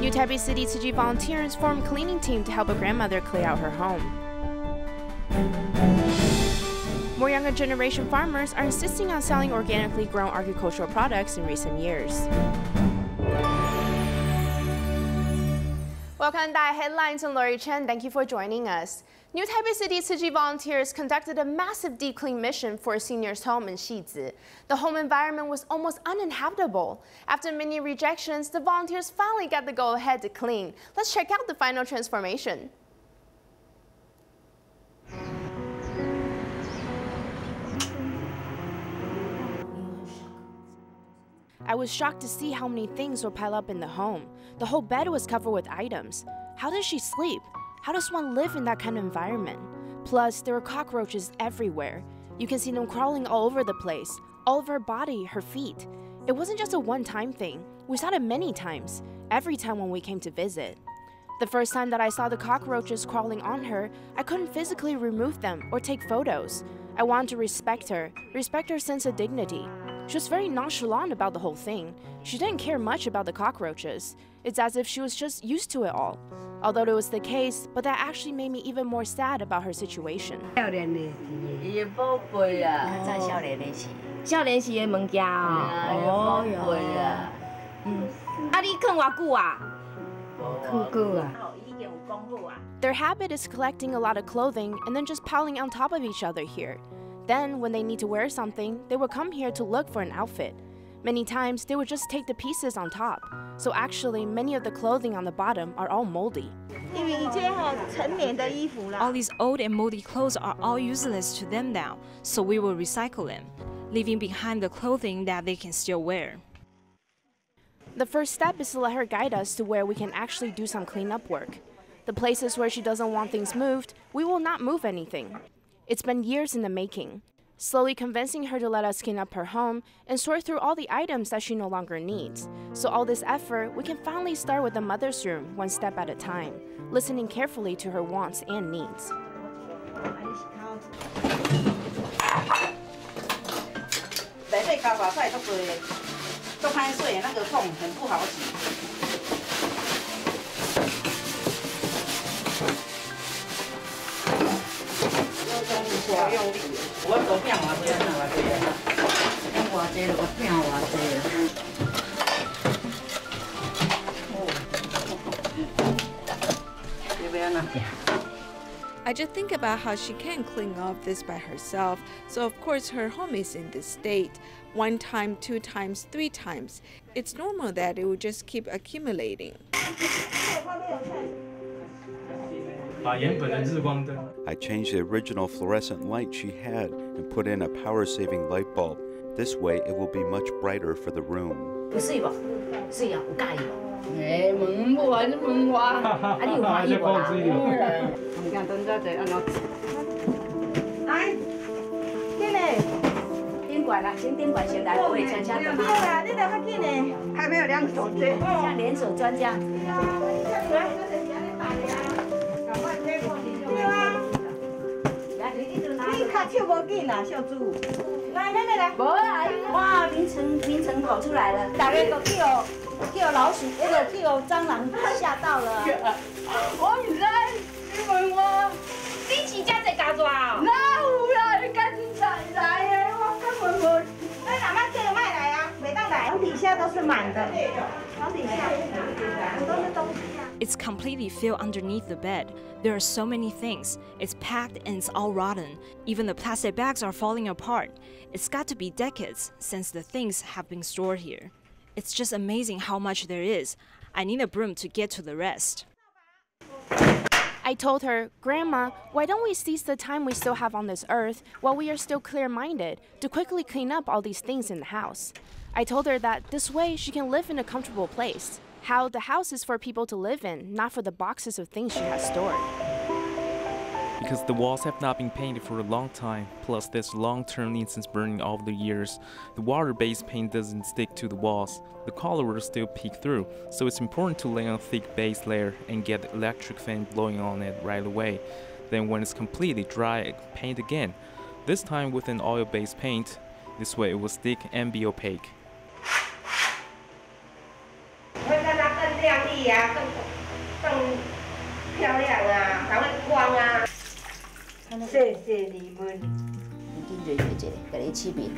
New Taipei City Tzu Chi volunteers formed a cleaning team to help a grandmother clear out her home. More younger generation farmers are insisting on selling organically grown agricultural products in recent years. Welcome to DaAi Headlines. I'm Lori Chen. Thank you for joining us. New Taipei City Tzu Chi volunteers conducted a massive deep clean mission for a senior's home in Xizhi. The home environment was almost uninhabitable. After many rejections, the volunteers finally got the go-ahead to clean. Let's check out the final transformation. I was shocked to see how many things were piled up in the home. The whole bed was covered with items. How does she sleep? How does one live in that kind of environment? Plus, there were cockroaches everywhere. You can see them crawling all over the place, all over her body, her feet. It wasn't just a one-time thing. We saw it many times, every time when we came to visit. The first time that I saw the cockroaches crawling on her, I couldn't physically remove them or take photos. I wanted to respect her sense of dignity. She was very nonchalant about the whole thing. She didn't care much about the cockroaches. It's as if she was just used to it all. Although it was the case, but that actually made me even more sad about her situation. Their habit is collecting a lot of clothing and then just piling on top of each other here. Then, when they need to wear something, they would come here to look for an outfit. Many times, they would just take the pieces on top. So actually, many of the clothing on the bottom are all moldy. All these old and moldy clothes are all useless to them now, so we will recycle them, leaving behind the clothing that they can still wear. The first step is to let her guide us to where we can actually do some cleanup work. The places where she doesn't want things moved, we will not move anything. It's been years in the making, slowly convincing her to let us clean up her home and sort through all the items that she no longer needs. So all this effort, we can finally start with the mother's room, one step at a time, listening carefully to her wants and needs. I just think about how she can't clean up this by herself, so of course her home is in this state. 1 time, 2 times, 3 times. It's normal that it will just keep accumulating. I changed the original fluorescent light she had and put in a power-saving light bulb. This way, it will be much brighter for the room. It's completely filled underneath the bed. There are so many things. It's packed and it's all rotten. Even the plastic bags are falling apart. It's got to be decades since the things have been stored here. It's just amazing how much there is. I need a broom to get to the rest. I told her, Grandma, why don't we seize the time we still have on this earth while we are still clear-minded to quickly clean up all these things in the house? I told her that this way she can live in a comfortable place. How the house is for people to live in, not for the boxes of things she has stored. Because the walls have not been painted for a long time, plus there's long-term incense burning all the years. The water-based paint doesn't stick to the walls. The color will still peek through, so it's important to lay on a thick base layer and get the electric fan blowing on it right away. Then when it's completely dry, paint again. This time with an oil-based paint. This way it will stick and be opaque. 亮丽啊，更漂亮啊，才会光啊。谢谢你们。今日月节，给你起面。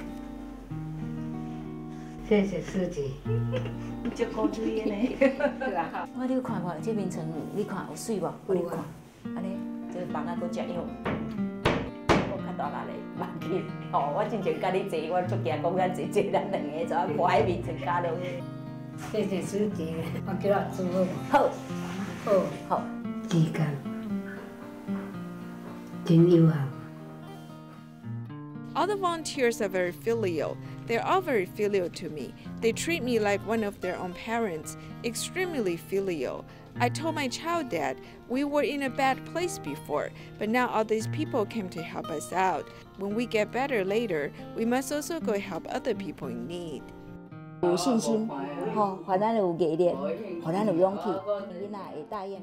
谢谢司机。你足够水的呢。我你看看这面床，你看有水无？我你看，安尼这房啊搁遮样，我较大力的慢去。哦，我之前甲你坐，我出惊讲咱坐咱两个就要挂喺面床加落去。谢谢司机，我叫他做好，好，时间真友好。 All the volunteers are very filial. They're all very filial to me. They treat me like one of their own parents, extremely filial. I told my child that we were in a bad place before, but now all these people came to help us out. When we get better later, we must also go help other people in need. 有信心，吼，互咱有毅力，互咱有勇气，囡仔会答应。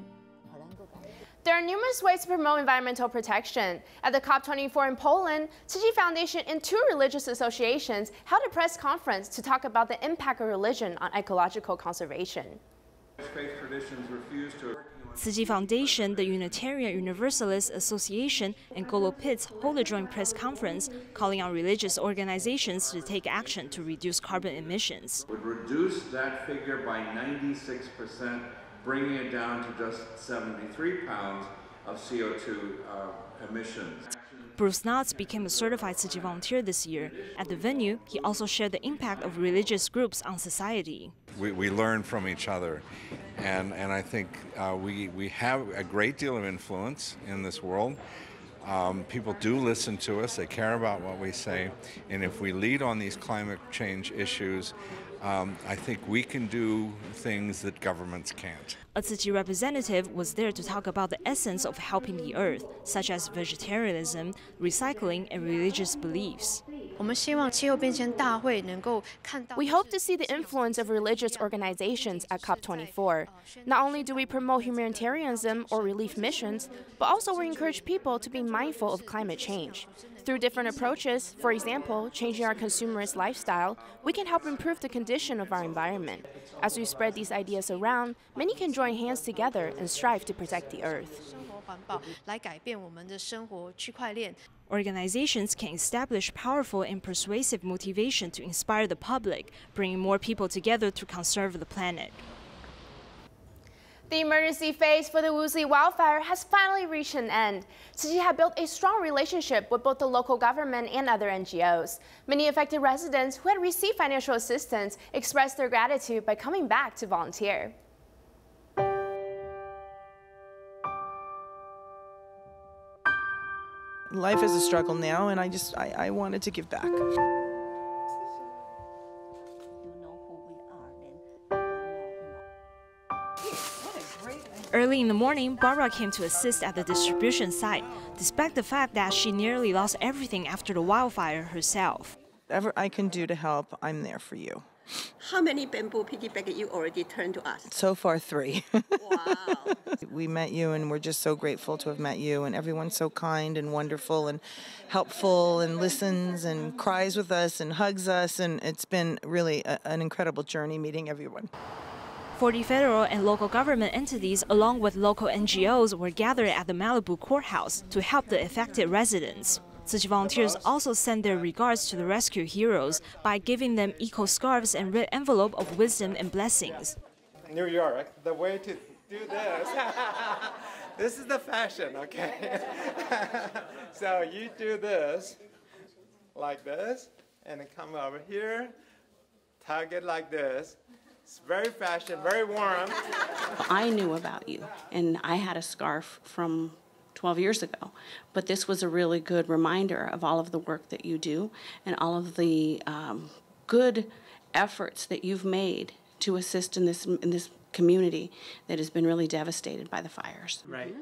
There are numerous ways to promote environmental protection. At the COP24 in Poland, Tzu Chi Foundation and 2 religious associations held a press conference to talk about the impact of religion on ecological conservation. Tzu Chi Foundation, the Unitarian Universalist Association, and Golo Pits hold a joint press conference calling on religious organizations to take action to reduce carbon emissions. Would reduce that figure by 96%. Bringing it down to just 73 pounds of CO2 emissions. Bruce Knotts became a certified Tzu Chi volunteer this year. At the venue, he also shared the impact of religious groups on society. We learn from each other, and I think we have a great deal of influence in this world. People do listen to us, they care about what we say, and if we lead on these climate change issues, I think we can do things that governments can't. A Tzu Chi representative was there to talk about the essence of helping the earth, such as vegetarianism, recycling, and religious beliefs. We hope to see the influence of religious organizations at COP24. Not only do we promote humanitarianism or relief missions, but also we encourage people to be mindful of climate change. Through different approaches, for example, changing our consumerist lifestyle, we can help improve the condition of our environment. As we spread these ideas around, many can join hands together and strive to protect the earth. Organizations can establish powerful and persuasive motivation to inspire the public, bringing more people together to conserve the planet. The emergency phase for the Wuxi wildfire has finally reached an end. Tzu Chi had built a strong relationship with both the local government and other NGOs. Many affected residents who had received financial assistance expressed their gratitude by coming back to volunteer. Life is a struggle now, and I wanted to give back. Early in the morning, Barbara came to assist at the distribution site, despite the fact that she nearly lost everything after the wildfire herself. Whatever I can do to help, I'm there for you. How many bamboo piggy bags you already turned to us? So far, 3. Wow. We met you, and we're just so grateful to have met you, and everyone's so kind and wonderful and helpful and listens and cries with us and hugs us, and it's been really an incredible journey meeting everyone. 40 federal and local government entities, along with local NGOs, were gathered at the Malibu courthouse to help the affected residents. Tzu Chi volunteers also sent their regards to the rescue heroes by giving them eco-scarves and red envelope of wisdom and blessings. New York, the way to do this, this is the fashion, okay? So you do this, like this, and then come over here, tug it like this. It's very fashion, very warm. I knew about you, and I had a scarf from 12 years ago, but this was a really good reminder of all of the work that you do and all of the good efforts that you've made to assist in this community that has been really devastated by the fires. Right.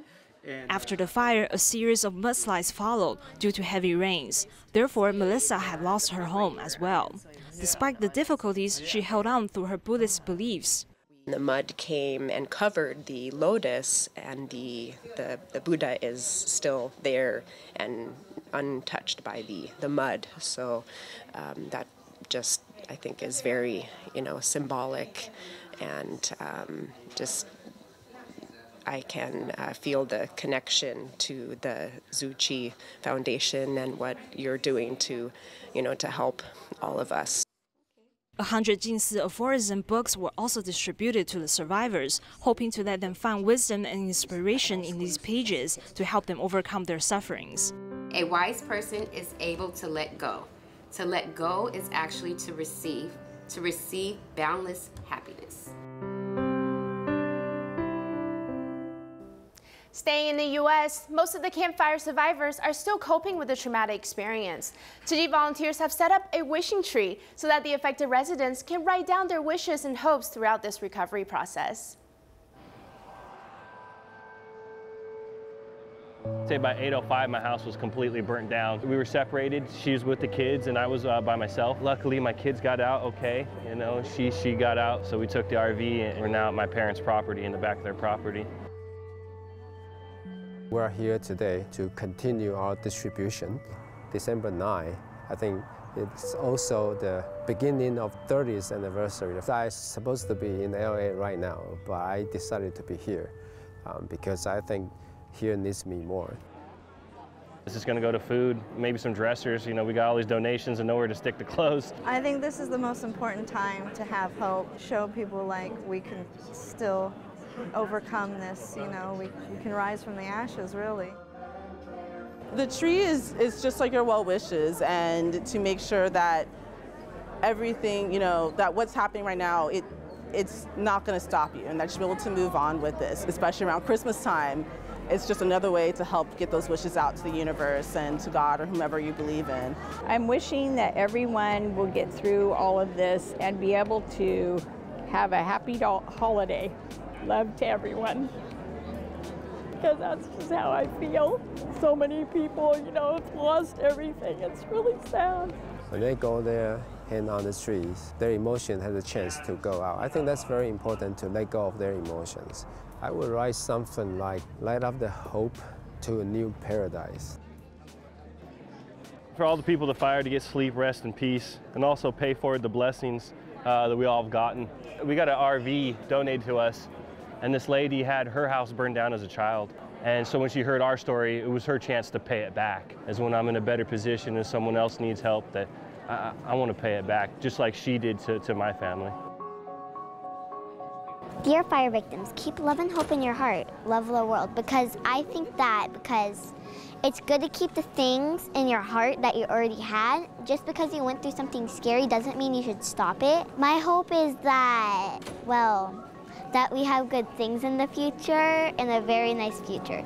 After the fire, a series of mudslides followed due to heavy rains. Therefore, Melissa had lost her home as well. Despite the difficulties, she held on through her Buddhist beliefs. The mud came and covered the lotus, and the Buddha is still there and untouched by the mud. So that just I think is very, symbolic, and just I can feel the connection to the Tzu Chi Foundation and what you're doing to help all of us. 100 Jinsi aphorism books were also distributed to the survivors, hoping to let them find wisdom and inspiration in these pages to help them overcome their sufferings. A wise person is able to let go. To let go is actually to receive boundless happiness. Staying in the U.S., most of the campfire survivors are still coping with the traumatic experience. Tzu Chi volunteers have set up a wishing tree so that the affected residents can write down their wishes and hopes throughout this recovery process. Say by 8:05, my house was completely burnt down. We were separated. She was with the kids, and I was by myself. Luckily, my kids got out okay. She got out, so we took the RV, and we're now at my parents' property, in the back of their property. We're here today to continue our distribution. December 9, I think it's also the beginning of 30th anniversary. I'm supposed to be in LA right now, but I decided to be here because I think here needs me more. This is going to go to food, maybe some dressers. We got all these donations and nowhere to stick the clothes. I think this is the most important time to have hope, show people like we can still overcome this, we can rise from the ashes, really. The tree is just like your well wishes, and to make sure that everything, that what's happening right now, it's not going to stop you, and that you'll be able to move on with this, especially around Christmas time. It's just another way to help get those wishes out to the universe and to God or whomever you believe in. I'm wishing that everyone will get through all of this and be able to have a happy holiday. Love to everyone, because that's just how I feel. So many people, have lost everything. It's really sad. When they go there, hand on the trees, their emotion has a chance to go out. I think that's very important, to let go of their emotions. I would write something like, light up the hope to a new paradise. For all the people that fire to get sleep, rest, and peace, and also pay forward the blessings that we all have gotten. We got an RV donated to us, and this lady had her house burned down as a child. And so when she heard our story, it was her chance to pay it back. As when I'm in a better position and someone else needs help, that I want to pay it back, just like she did to my family. Dear fire victims, keep love and hope in your heart. Love the world, because I think because it's good to keep the things in your heart that you already had. Just because you went through something scary doesn't mean you should stop it. My hope is that, that we have good things in the future, in a very nice future.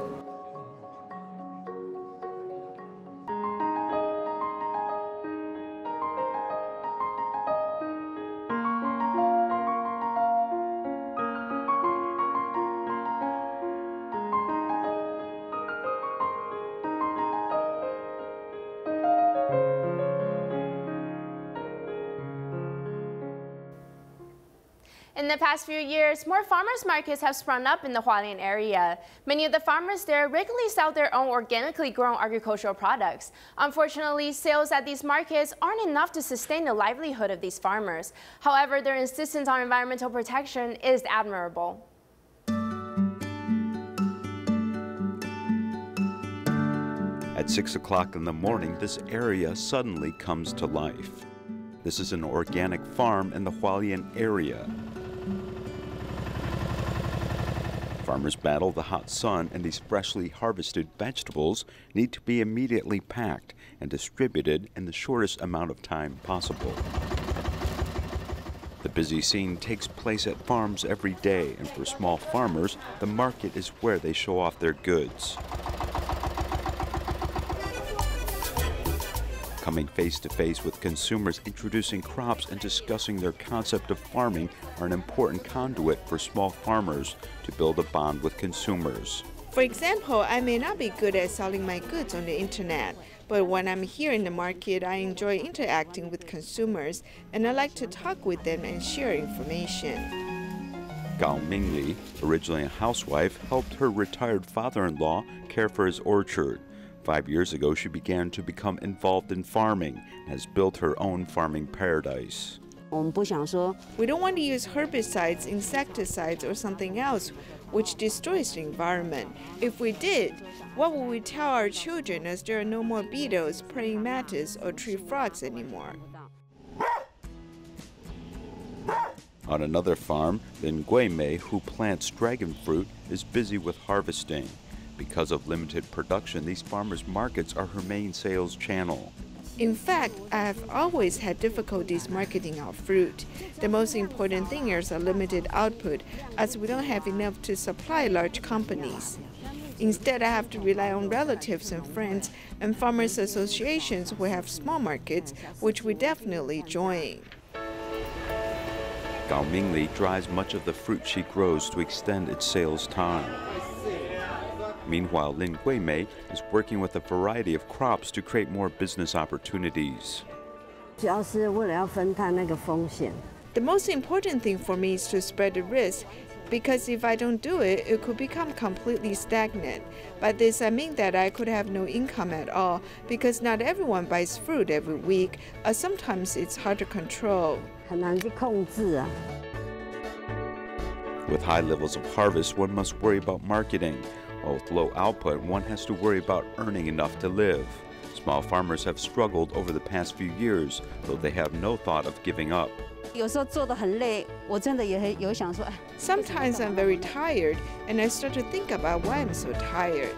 In the past few years, more farmers markets have sprung up in the Hualien area. Many of the farmers there regularly sell their own organically grown agricultural products. Unfortunately, sales at these markets aren't enough to sustain the livelihood of these farmers. However, their insistence on environmental protection is admirable. At 6 o'clock in the morning, this area suddenly comes to life. This is an organic farm in the Hualien area. Farmers battle the hot sun, and these freshly harvested vegetables need to be immediately packed and distributed in the shortest amount of time possible. The busy scene takes place at farms every day, and for small farmers, the market is where they show off their goods. Coming face to face with consumers, introducing crops and discussing their concept of farming are an important conduit for small farmers to build a bond with consumers. For example, I may not be good at selling my goods on the internet, but when I'm here in the market, I enjoy interacting with consumers, and I like to talk with them and share information. Gao Mingli, originally a housewife, helped her retired father-in-law care for his orchard. 5 years ago, she began to become involved in farming and has built her own farming paradise. We don't want to use herbicides, insecticides, or something else which destroys the environment. If we did, what would we tell our children as there are no more beetles, praying mantis, or tree frogs anymore? On another farm, Lin Guimei, who plants dragon fruit, is busy with harvesting. Because of limited production, these farmers' markets are her main sales channel. In fact, I have always had difficulties marketing our fruit. The most important thing is a limited output, as we don't have enough to supply large companies. Instead, I have to rely on relatives and friends and farmers' associations who have small markets, which we definitely join. Gao Mingli dries much of the fruit she grows to extend its sales time. Meanwhile, Lin Guimei is working with a variety of crops to create more business opportunities. The most important thing for me is to spread the risk, because if I don't do it, it could become completely stagnant. By this, I mean that I could have no income at all, because not everyone buys fruit every week, or sometimes it's hard to control. With high levels of harvest, one must worry about marketing. While with low output, one has to worry about earning enough to live. Small farmers have struggled over the past few years, though they have no thought of giving up. Sometimes I'm very tired, and I start to think about why I'm so tired.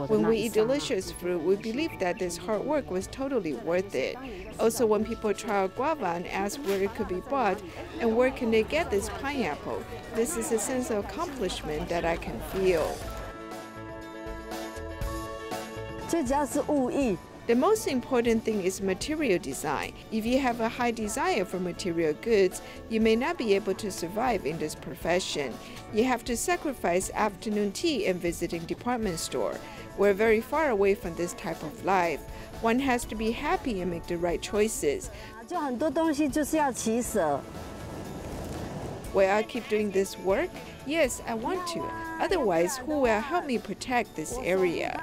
When we eat delicious fruit, we believe that this hard work was totally worth it. Also, when people try our guava and ask where it could be bought and where can they get this pineapple, this is a sense of accomplishment that I can feel. The most important thing is material design. If you have a high desire for material goods, you may not be able to survive in this profession. You have to sacrifice afternoon tea and visiting department store. We're very far away from this type of life. One has to be happy and make the right choices. Will I keep doing this work? Yes, I want to. Otherwise, who will help me protect this area?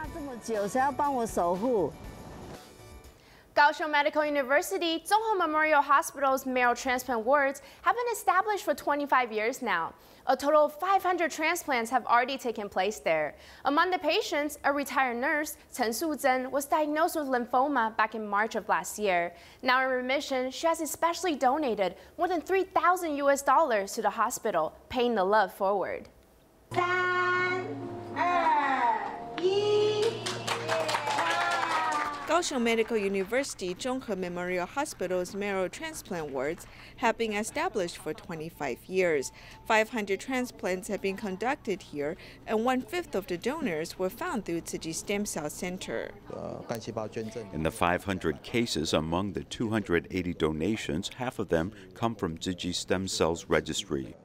Kaohsiung Medical University Zhonghou Memorial Hospital's marrow transplant wards have been established for 25 years now. A total of 500 transplants have already taken place there. Among the patients, a retired nurse, Chen Suzhen, was diagnosed with lymphoma back in March of last year. Now in remission, she has especially donated more than $3,000 to the hospital, paying the love forward. 3, 2, 1. Kaohsiung Medical University Zhonghou Memorial Hospital's marrow transplant wards have been established for 25 years. 500 transplants have been conducted here, and 1/5 of the donors were found through Tzu Chi Stem Cell Center. In the 500 cases, among the 280 donations, half of them come from Tzu Chi Stem Cells Registry.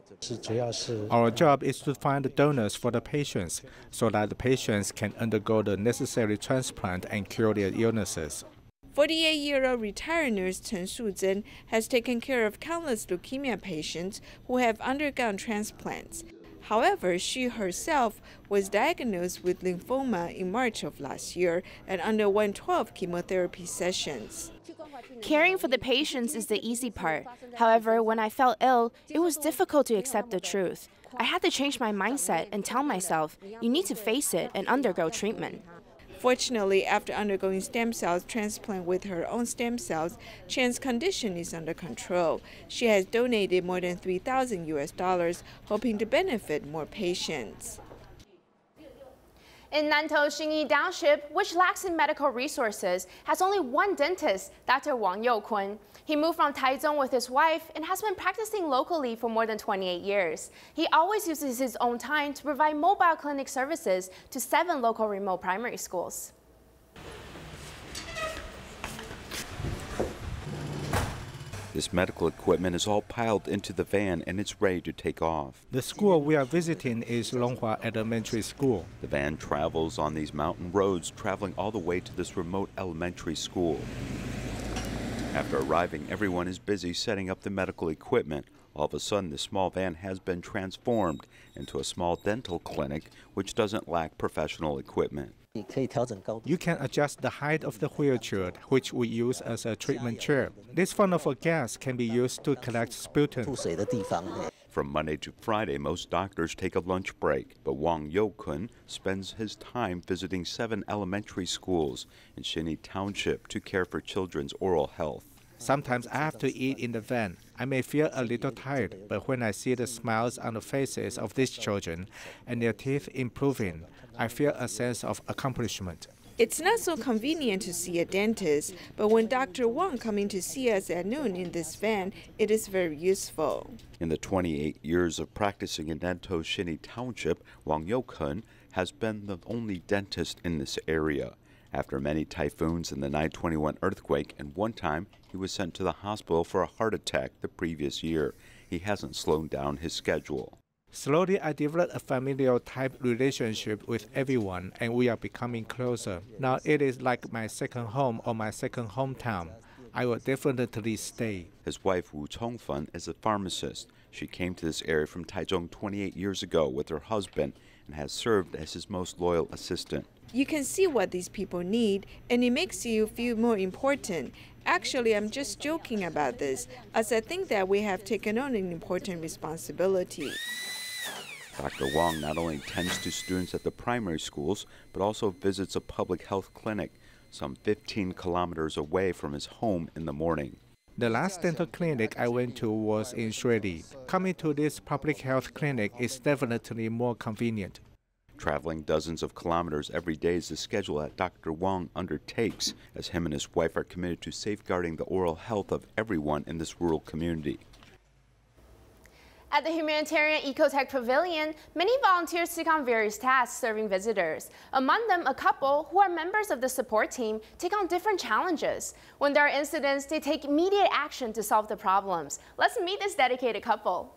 Our job is to find the donors for the patients so that the patients can undergo the necessary transplant and cure their illnesses. 48-year-old retired nurse Chen Suzhen has taken care of countless leukemia patients who have undergone transplants. However, she herself was diagnosed with lymphoma in March of last year and underwent 12 chemotherapy sessions. Caring for the patients is the easy part. However, when I felt ill, it was difficult to accept the truth. I had to change my mindset and tell myself, you need to face it and undergo treatment. Fortunately, after undergoing stem cells transplant with her own stem cells, Chen's condition is under control. She has donated more than $3,000, hoping to benefit more patients. In Nantou Xinyi Township, which lacks in medical resources, has only one dentist, Dr. Wang Youkun. He moved from Taichung with his wife and has been practicing locally for more than 28 years. He always uses his own time to provide mobile clinic services to 7 local remote primary schools. This medical equipment is all piled into the van and it's ready to take off. The school we are visiting is Longhua Elementary School. The van travels on these mountain roads, traveling all the way to this remote elementary school. After arriving, everyone is busy setting up the medical equipment. All of a sudden, the small van has been transformed into a small dental clinic, which doesn't lack professional equipment. You can adjust the height of the wheelchair, which we use as a treatment chair. This funnel for gas can be used to collect sputum. From Monday to Friday, most doctors take a lunch break, but Wang Youkun spends his time visiting 7 elementary schools in Xinyi Township to care for children's oral health. Sometimes I have to eat in the van. I may feel a little tired, but when I see the smiles on the faces of these children and their teeth improving, I feel a sense of accomplishment. It's not so convenient to see a dentist, but when Dr. Wang coming to see us at noon in this van, it is very useful. In the 28 years of practicing in Nantou Xinyi Township, Wang Youkun has been the only dentist in this area. After many typhoons and the 9/21 earthquake, and one time he was sent to the hospital for a heart attack the previous year, he hasn't slowed down his schedule. Slowly, I developed a familial type relationship with everyone, and we are becoming closer. Now it is like my second home or my second hometown. I will definitely stay. His wife, Wu Chongfen, is a pharmacist. She came to this area from Taichung 28 years ago with her husband and has served as his most loyal assistant. You can see what these people need, and it makes you feel more important. Actually, I'm just joking about this, as I think that we have taken on an important responsibility. Dr. Wang not only tends to students at the primary schools, but also visits a public health clinic some 15 kilometers away from his home in the morning. The last dental clinic I went to was in Shuili. Coming to this public health clinic is definitely more convenient. Traveling dozens of kilometers every day is the schedule that Dr. Wang undertakes, as him and his wife are committed to safeguarding the oral health of everyone in this rural community. At the Humanitarian Ecotech Pavilion, many volunteers take on various tasks serving visitors. Among them, a couple who are members of the support team take on different challenges. When there are incidents, they take immediate action to solve the problems. Let's meet this dedicated couple.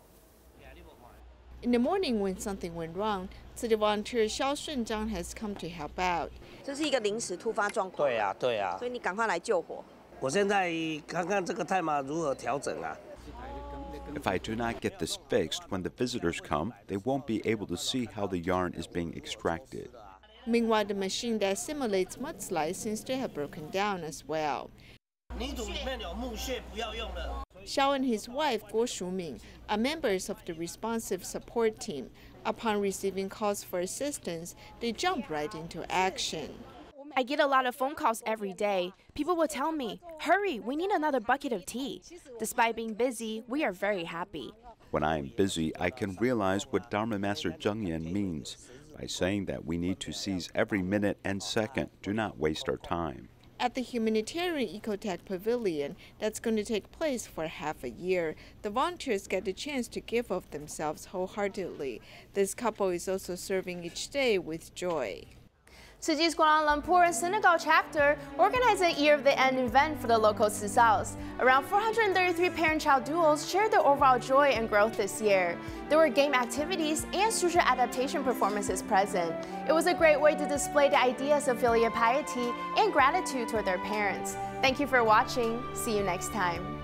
In the morning when something went wrong, city volunteer Xiao Shunzhang has come to help out. 这是一个临时突发状况。对啊，对啊。所以你赶快来救火。我现在看看这个太码如何调整啊。 If I do not get this fixed, when the visitors come, they won't be able to see how the yarn is being extracted. Meanwhile, the machine that simulates mudslides seems to have broken down as well. Xiao and his wife, Guo Shuming, are members of the responsive support team. Upon receiving calls for assistance, they jump right into action. I get a lot of phone calls every day. People will tell me, hurry, we need another bucket of tea. Despite being busy, we are very happy. When I am busy, I can realize what Dharma Master Zheng Yan means by saying that we need to seize every minute and second. Do not waste our time. At the Humanitarian Ecotech Pavilion, that's going to take place for half a year, the volunteers get the chance to give of themselves wholeheartedly. This couple is also serving each day with joy. Tzu Chi's Kuala Lumpur and Senegal chapter organized a Year of the End event for the local Tzu Chaos. Around 433 parent-child duos shared their overall joy and growth this year. There were game activities and social adaptation performances present. It was a great way to display the ideas of filial piety and gratitude toward their parents. Thank you for watching. See you next time.